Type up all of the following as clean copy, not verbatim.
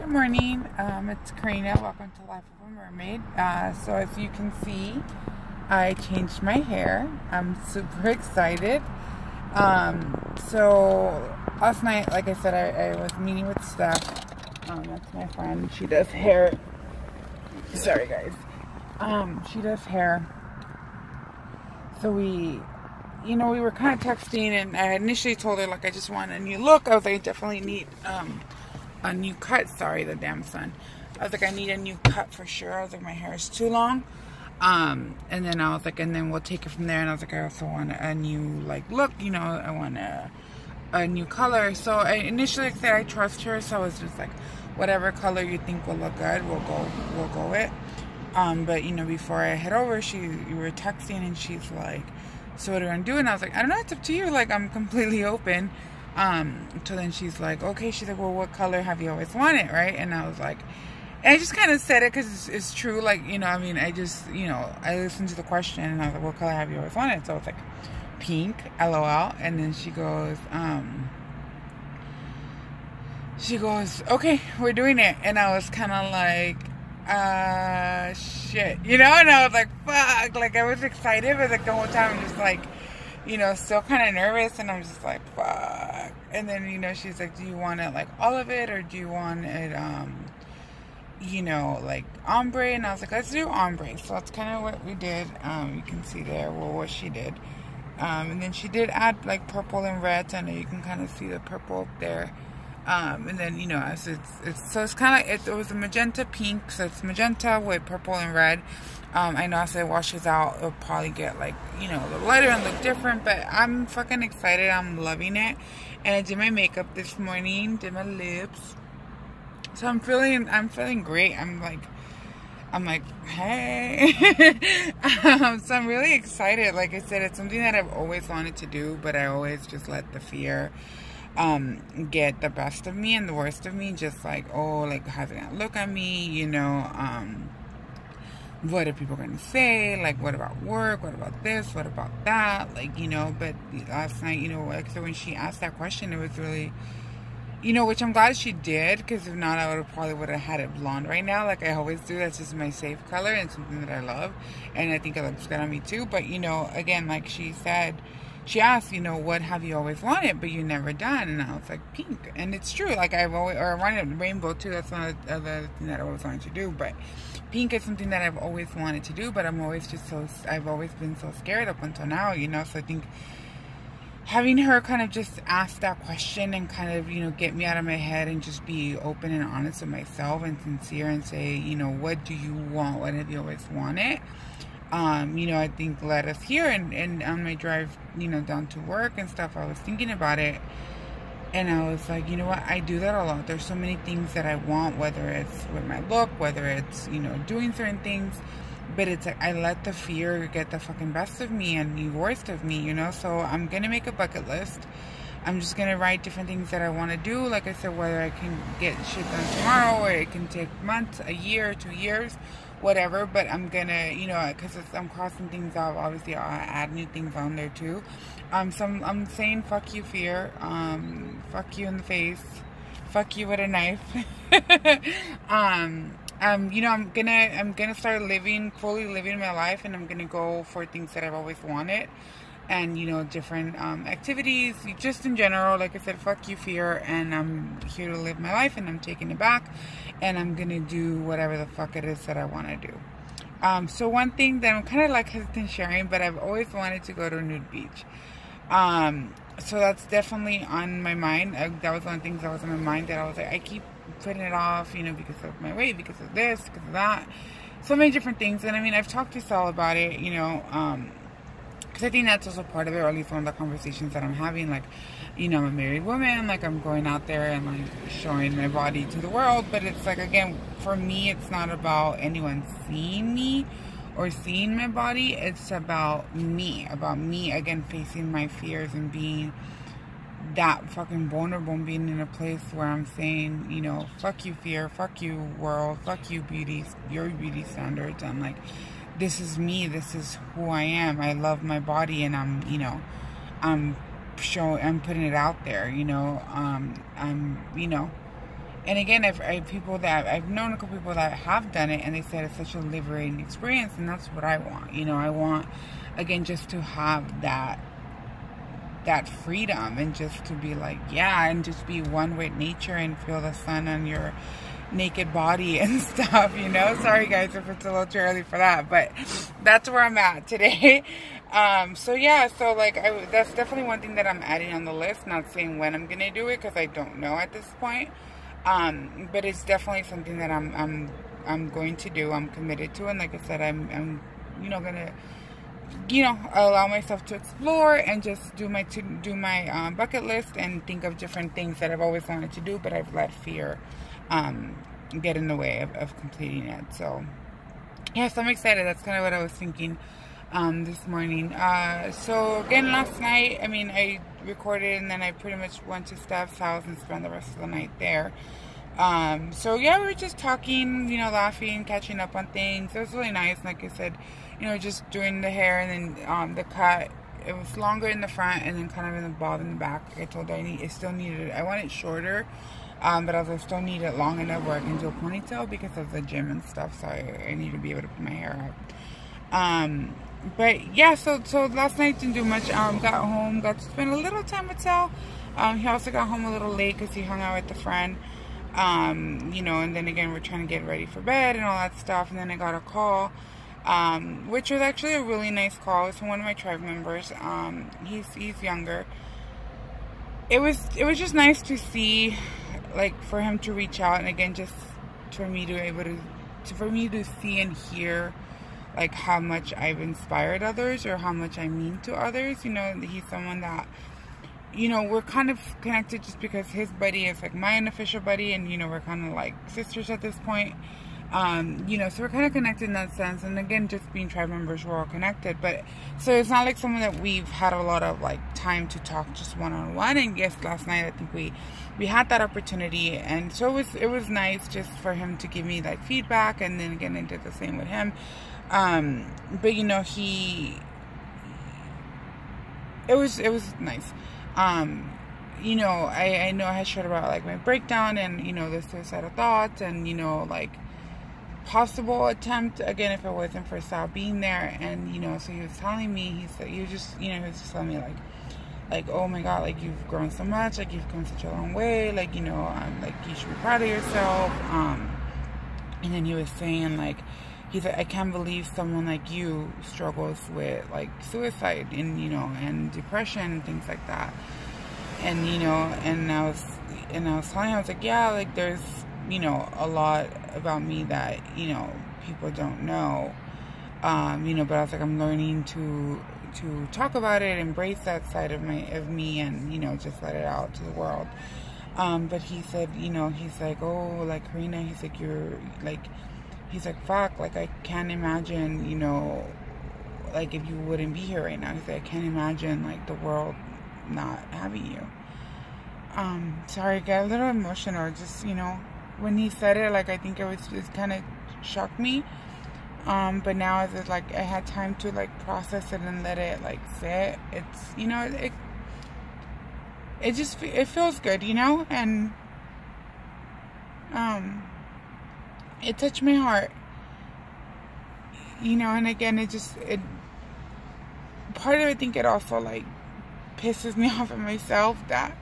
Good morning. It's Karina. Welcome to Life of a Mermaid. So as you can see, I changed my hair. I'm super excited. So last night, like I said, I was meeting with Steph. That's my friend. She does hair. Sorry, guys. She does hair. So we were kind of texting, and I initially told her, like, I just want a new look. I was like, I definitely need a new cut. Sorry, the damn sun. I was like, I need a new cut for sure. I was like, my hair is too long. And then I was like, and then we'll take it from there. And I was like, I also want a new, like, look. I want a new color. So I initially said I trust her. So I was just like, whatever color you think will look good, we'll go with. But before I head over, we were texting, and she's like, so what are we gonna do? And I was like, I don't know, it's up to you. Like, I'm completely open. So then she's like, okay. She's like, well, what color have you always wanted, right? And I was like, and I just kind of said it because it's true. Like, I just, I listened to the question, and I was like, what color have you always wanted? So I was like, pink, LOL. And then she goes, okay, we're doing it. And I was kind of like, shit, and I was like, fuck. Like, I was excited, but like the whole time I'm just like, still kind of nervous, and I'm just like, fuck. And then, she's like, do you want it like all of it, or do you want it, like ombre? And I was like, let's do ombre. So that's kind of what we did. You can see there, well, what she did. And then she did add like purple and red. So I know you can kind of see the purple up there. And then, it's kind of, it was a magenta pink, so it's magenta with purple and red. I know as it washes out, it'll probably get like, a little lighter and look different, but I'm fucking excited. I'm loving it. And I did my makeup this morning, did my lips. So I'm feeling great. I'm like, hey. So I'm really excited. Like I said, it's something that I've always wanted to do, but I always just let the fear get the best of me and the worst of me. Just like, oh, like, how's it gonna look at me? What are people gonna say? Like, what about work? What about this? What about that? Like, but last night, like, so when she asked that question, it was really, which I'm glad she did, because if not, I probably would have had it blonde right now, like I always do. That's just my safe color and something that I love, and I think it looks good on me too. But again, like she said, she asked, what have you always wanted but you never done? And I was like, pink. And it's true. Like, I wanted rainbow too. That's one of the other thing that I always wanted to do. But pink is something that I've always wanted to do, but I've always been so scared up until now, So I think having her kind of just ask that question and kind of, get me out of my head and just be open and honest with myself and sincere and say, what do you want? What have you always wanted? I think led us here, and on my drive, down to work and stuff, I was thinking about it, and I was like, what, I do that a lot. There's so many things that I want, whether it's with my look, whether it's, doing certain things, but it's like, I let the fear get the fucking best of me and the worst of me, so I'm gonna make a bucket list. I'm just gonna write different things that I want to do. Like I said, whether I can get shit done tomorrow, or it can take months, a year, 2 years, whatever. But I'm gonna, because I'm crossing things off. Obviously, I'll add new things on there too. So I'm saying, fuck you, fear. Fuck you in the face. Fuck you with a knife. I'm gonna start fully living my life, and I'm gonna go for things that I've always wanted. And, different activities, just in general. Like I said, fuck you, fear, and I'm here to live my life, and I'm taking it back, and I'm going to do whatever the fuck it is that I want to do. So one thing that I'm kind of like hesitant sharing, but I've always wanted to go to a nude beach. So that's definitely on my mind. That was one of the things that was on my mind, that I was like, I keep putting it off, because of my weight, because of this, because of that. So many different things. And I mean, I've talked to Sal about it, because I think that's also part of it, or at least one of the conversations that I'm having. Like, I'm a married woman, like, I'm going out there and like showing my body to the world. But it's like, again, for me, it's not about anyone seeing me or seeing my body. It's about me, again, facing my fears and being that fucking vulnerable, and being in a place where I'm saying, fuck you, fear, fuck you, world, fuck you, beauty, your beauty standards. I'm like, this is me, this is who I am. I love my body, and I'm putting it out there, I'm And again, I've known a couple people that have done it, and they said it's such a liberating experience, and that's what I want. You know, I want, again, just to have that freedom, and just to be like, yeah, and just be one with nature and feel the sun on your naked body and stuff, you know. Sorry guys if it's a little too early for that, but that's where I'm at today. So yeah, so like that's definitely one thing that I'm adding on the list. Not saying when I'm gonna do it, because I don't know at this point. But it's definitely something that I'm going to do. I'm committed to, and like I said, I'm you know, gonna, you know, allow myself to explore and just do my bucket list and think of different things that I've always wanted to do, but I've let fear get in the way of completing it. So yes, I'm excited. That's kind of what I was thinking this morning. So again, last night, I mean, I recorded, and then I pretty much went to Steph's house and spent the rest of the night there. So yeah, we were just talking, you know, laughing, catching up on things. It was really nice. Like I said, you know, just doing the hair, and then the cut, it was longer in the front and then kind of in the bob in the back. Like I told her, I want it shorter, but I still need it long enough where I can do a ponytail because of the gym and stuff. So I need to be able to put my hair up. But yeah, so last night didn't do much. Got home, got to spend a little time with Sal. He also got home a little late because he hung out with a friend. You know, and then again, we're trying to get ready for bed and all that stuff. And then I got a call, which was actually a really nice call. It's from one of my tribe members. He's younger. It was just nice to see, like, for him to reach out, and again, just for me to see and hear, like, how much I've inspired others, or how much I mean to others. You know, he's someone that, you know, we're kind of connected just because his buddy is like my unofficial buddy, and, you know, we're kind of like sisters at this point. You know, so we're kind of connected in that sense. And again, just being tribe members, we're all connected. But so it's not like someone that we've had a lot of like time to talk just one-on-one. And yes, last night I think we had that opportunity, and so it was nice just for him to give me like feedback, and then again I did the same with him. But you know, it was nice. You know, I know I had shared about like my breakdown, and, you know, the suicidal thoughts, and, you know, like possible attempt again if it wasn't for Sal being there. And, you know, so he was telling me, he was just telling me like, oh my God, like, you've grown so much, like, you've come such a long way, like, you know, like, you should be proud of yourself. And then he was saying, like, he's like, I can't believe someone like you struggles with like suicide and, you know, and depression and things like that. And, you know, and I was telling him, I was like, yeah, like, there's, you know, a lot about me that, you know, people don't know. You know, but I was like, I'm learning to talk about it, embrace that side of me, and, you know, just let it out to the world. But he said, you know, he's like, oh, like, Karina, he's like, he's like, fuck, like, I can't imagine, you know, like, if you wouldn't be here right now. He's like, I can't imagine, like, the world not having you. Sorry, I got a little emotional, just, you know, when he said it, like, I think it kind of shocked me. But now as it's like, I had time to, like, process it and let it, like, sit, it's, you know, it feels good, you know, and, it touched my heart, you know. And again, part of it, I think it also, like, pisses me off at myself that,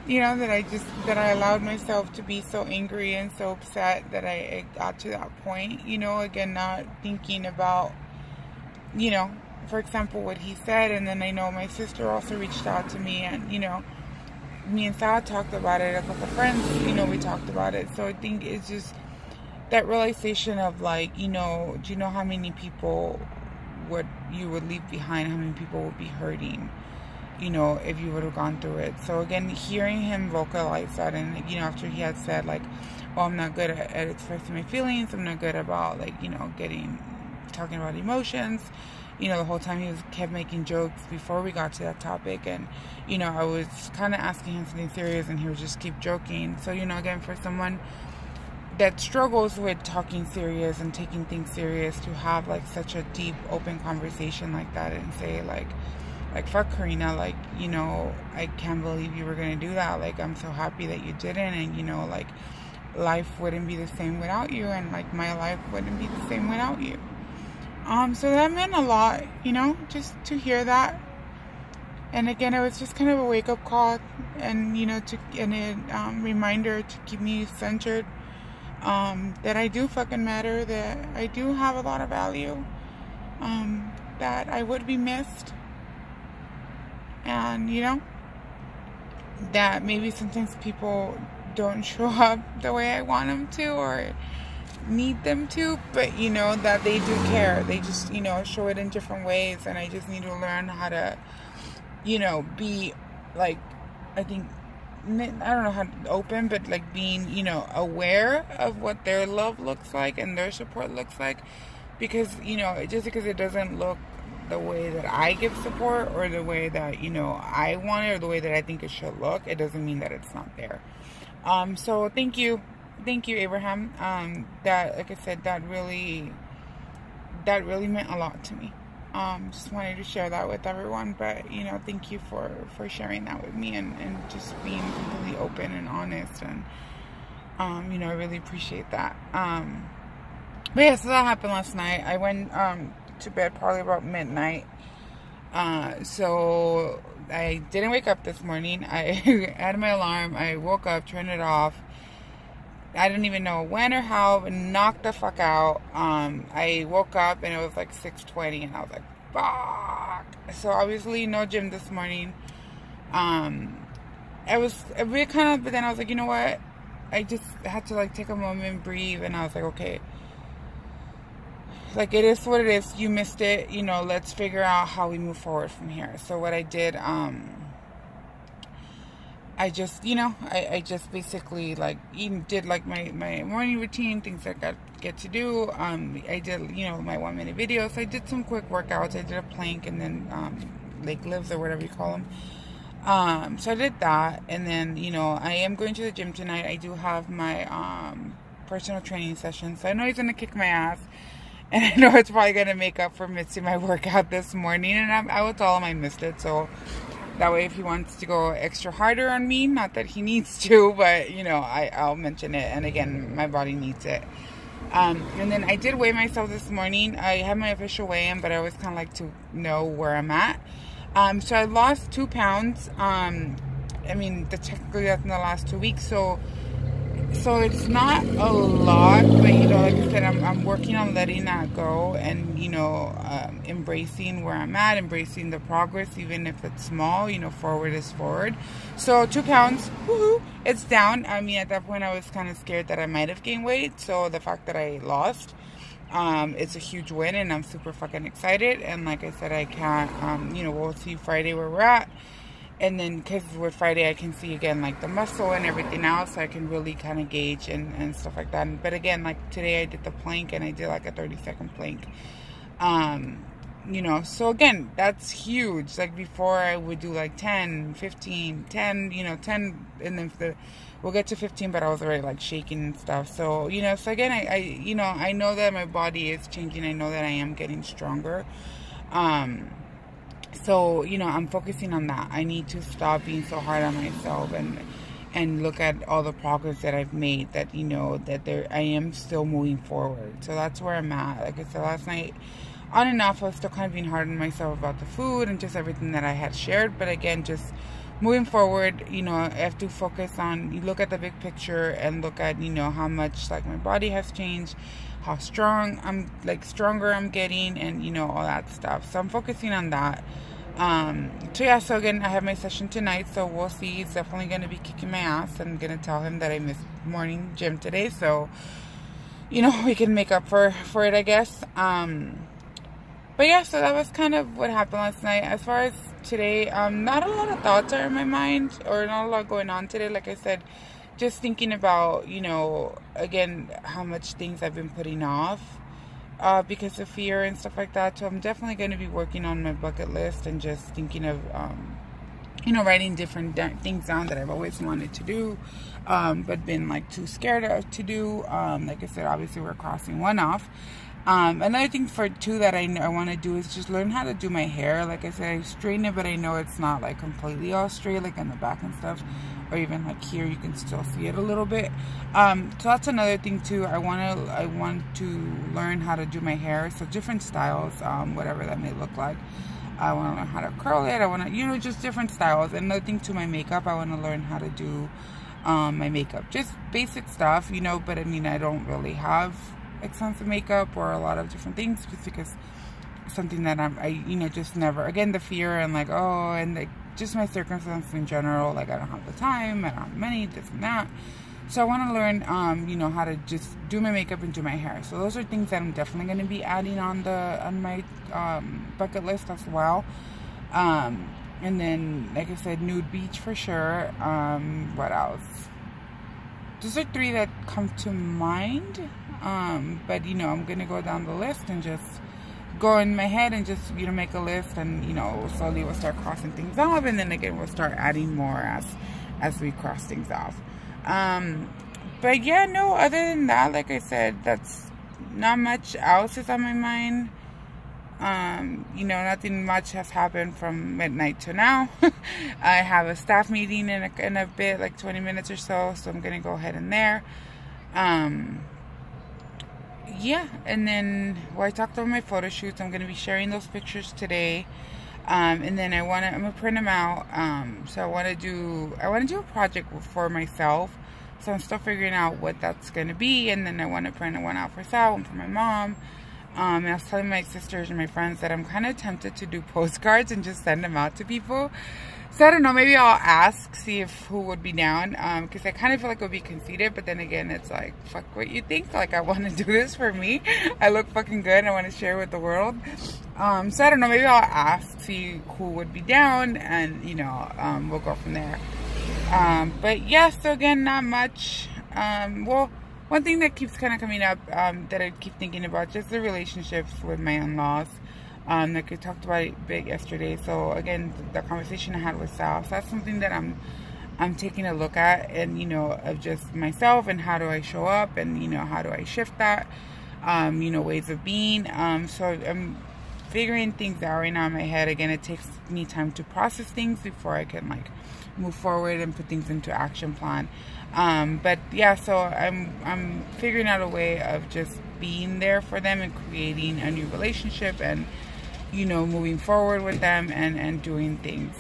you know, that I allowed myself to be so angry and so upset that I got to that point, you know. Again, not thinking about, you know, for example, what he said. And then I know my sister also reached out to me, and, you know, me and Sal talked about it, a couple friends, you know, we talked about it. So I think it's just that realization of, like, you know, do you know how many people you would leave behind, how many people would be hurting, you know, if you would have gone through it. So again, hearing him vocalize that, and, you know, after he had said, like, well, I'm not good at expressing my feelings, I'm not good about, like, you know, talking about emotions, you know, the whole time he kept making jokes before we got to that topic. And, you know, I was kind of asking him something serious, and he would just keep joking. So, you know, again, for someone that struggles with talking serious and taking things serious, to have, like, such a deep, open conversation like that, and say, like, fuck, Karina, like, you know, I can't believe you were going to do that. Like, I'm so happy that you didn't. And, you know, like, life wouldn't be the same without you. And, like, my life wouldn't be the same without you. So that meant a lot, you know, just to hear that. And again, it was just kind of a wake-up call, and, you know, a reminder to keep me centered, that I do fucking matter, that I do have a lot of value, that I would be missed, and, you know, that maybe sometimes people don't show up the way I want them to or need them to, but, you know, that they do care. They just, you know, show it in different ways, and I just need to learn how to, you know, be, like, I think, I don't know how to open, but, like, being, you know, aware of what their love looks like and their support looks like, because, you know, just because it doesn't look the way that I give support or the way that, you know, I want it or the way that I think it should look, it doesn't mean that it's not there. So thank you, Abraham. That, like I said, that really meant a lot to me. Just wanted to share that with everyone, but, you know, thank you for sharing that with me, and just being completely open and honest, and, you know, I really appreciate that. But yeah, so that happened last night. I went, to bed probably about midnight. So I didn't wake up this morning. I had my alarm. I woke up, turned it off. I didn't even know when or how, but knocked the fuck out. I woke up and it was like 6:20, and I was like, fuck. So obviously no gym this morning. I really kind of, but then I was like, you know what? I just had to, like, take a moment, breathe, and I was like, okay, like, it is what it is. You missed it. You know, let's figure out how we move forward from here. So what I did, I just, you know, I just basically, like, did, like, my morning routine, things I get to do. I did, you know, my 1-minute videos. I did some quick workouts. I did a plank, and then, leg lifts, or whatever you call them. So I did that. And then, you know, I am going to the gym tonight. I do have my, personal training session. So I know he's going to kick my ass. And I know it's probably going to make up for missing my workout this morning. And I will tell him I missed it. So that way, if he wants to go extra harder on me, not that he needs to, but, you know, I'll mention it. And again, my body needs it. And then I did weigh myself this morning. I had my official weigh-in, but I always kind of like to know where I'm at. So I lost 2 pounds. I mean, technically that's in the last 2 weeks. So it's not a lot, but, you know, like I said, I'm working on letting that go, and, you know, embracing where I'm at, embracing the progress, even if it's small. You know, forward is forward. So 2 pounds, woohoo, it's down. I mean, at that point I was kind of scared that I might have gained weight, so the fact that I lost, it's a huge win, and I'm super fucking excited. And like I said, I can't, you know, we'll see Friday where we're at. And then, because with Friday, I can see again, like, the muscle and everything else. So I can really kind of gauge and stuff like that. But again, like, today I did the plank, and I did, like, a 30-second plank. You know, so again, that's huge. Like, before I would do, like, 10, 15, 10, you know, 10. And then we'll get to 15, but I was already, like, shaking and stuff. So, you know, so again, I you know, I know that my body is changing. I know that I am getting stronger. So, you know, I'm focusing on that. I need to stop being so hard on myself, and look at all the progress that I've made, that, you know, that I am still moving forward. So that's where I'm at. Like I said, last night, on and off, I was still kind of being hard on myself about the food and just everything that I had shared. But again, just moving forward, you know, I have to focus on, you look at the big picture and look at, you know, how much, like, my body has changed, how strong I'm, like, stronger I'm getting, and, you know, all that stuff. So I'm focusing on that. So yeah, so again, I have my session tonight, so we'll see. He's definitely going to be kicking my ass. I'm going to tell him that I missed morning gym today, so, you know, we can make up for it, I guess. But yeah, so that was kind of what happened last night. As far as today, not a lot of thoughts are in my mind, or not a lot going on today. Like I said, just thinking about, you know, again, how much things I've been putting off. Because of fear and stuff like that. So I'm definitely going to be working on my bucket list, and just thinking of, you know, writing different things down that I've always wanted to do, but been like too scared to do. Like I said, obviously we're crossing one off. Another thing for two that I want to do is just learn how to do my hair. Like I said, I straighten it, but I know it's not like completely all straight, like in the back and stuff, or even like here you can still see it a little bit. So that's another thing too. I want to learn how to do my hair, so different styles, whatever that may look like. I want to learn how to curl it. I want to, you know, just different styles. Another thing to my makeup, I want to learn how to do my makeup, just basic stuff, you know. But I mean, I don't really have extensive makeup or a lot of different things, just because something that I you know, just never, again, the fear and like, oh, and like just my circumstances in general, like I don't have the time, I don't have money, this and that. So I want to learn you know, how to just do my makeup and do my hair. So those are things that I'm definitely going to be adding on my bucket list as well. And then, like I said, nude beach for sure. What else? Those are three that come to mind. But you know, I'm gonna go down the list and just go in my head and just, you know, make a list, and you know, slowly we'll start crossing things off, and then again we'll start adding more as we cross things off. But yeah, no, other than that, like I said, that's not much else is on my mind. You know, nothing much has happened from midnight to now. I have a staff meeting in a bit, like 20 minutes or so I'm gonna go ahead in there. Yeah, and then, well, I talked about my photo shoots. I'm going to be sharing those pictures today. And then I'm going to print them out. So I want to do a project for myself. So I'm still figuring out what that's going to be. And then I want to print one out for Sal, one for my mom. And I was telling my sisters and my friends that I'm kind of tempted to do postcards and just send them out to people. So I don't know, maybe I'll ask, see if who would be down, because I kind of feel like it would be conceited, but then again, it's like, fuck what you think, like I want to do this for me, I look fucking good, and I want to share with the world. So I don't know, maybe I'll ask, see who would be down, and you know, we'll go from there. But yeah, so again, not much. Well, one thing that keeps kind of coming up, that I keep thinking about, just the relationships with my in-laws. Like I talked about it big yesterday. So again, the conversation I had with Sal, so that's something that I'm taking a look at, and you know, of just myself and how do I show up, and you know, how do I shift that, you know, ways of being. So I'm figuring things out right now in my head. Again, it takes me time to process things before I can like move forward and put things into action plan. But yeah, so I'm figuring out a way of just being there for them and creating a new relationship, and you know, moving forward with them and doing things.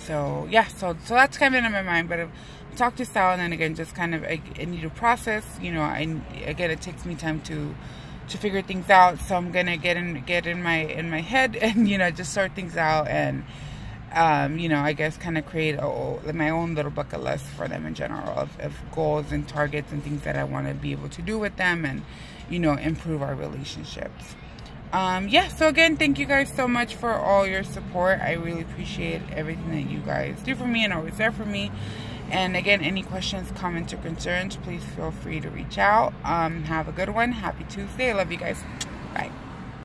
So yeah, so that's kind of in my mind. But I've talked to Sal, and then again, just kind of I need to process. You know, again, it takes me time to figure things out. So I'm gonna get in my head and you know, just sort things out, and you know, I guess kind of create my own little bucket list for them in general of goals and targets and things that I want to be able to do with them, and you know, improve our relationships. Yeah, so again, thank you guys so much for all your support. I really appreciate everything that you guys do for me and always there for me. And again, any questions, comments, or concerns, please feel free to reach out. Have a good one. Happy Tuesday. I love you guys.